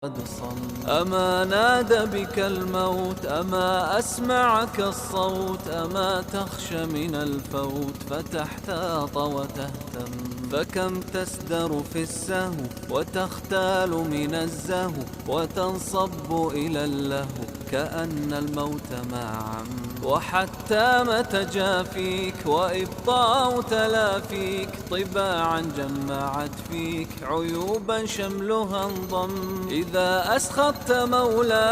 أما نادى بك الموت، أما أسمعك الصوت، أما تخشى من الفوت فتحتاط وتهتم، فكم تسدر في السهو وتختال من الزهو وتنصب إلى اللهو كأن الموت ما عم. وحتى متى جافيك وإبطاء تلافيك طباعا جمعت فيك عيوبا شملها انضم. إذا أسخطت مولاي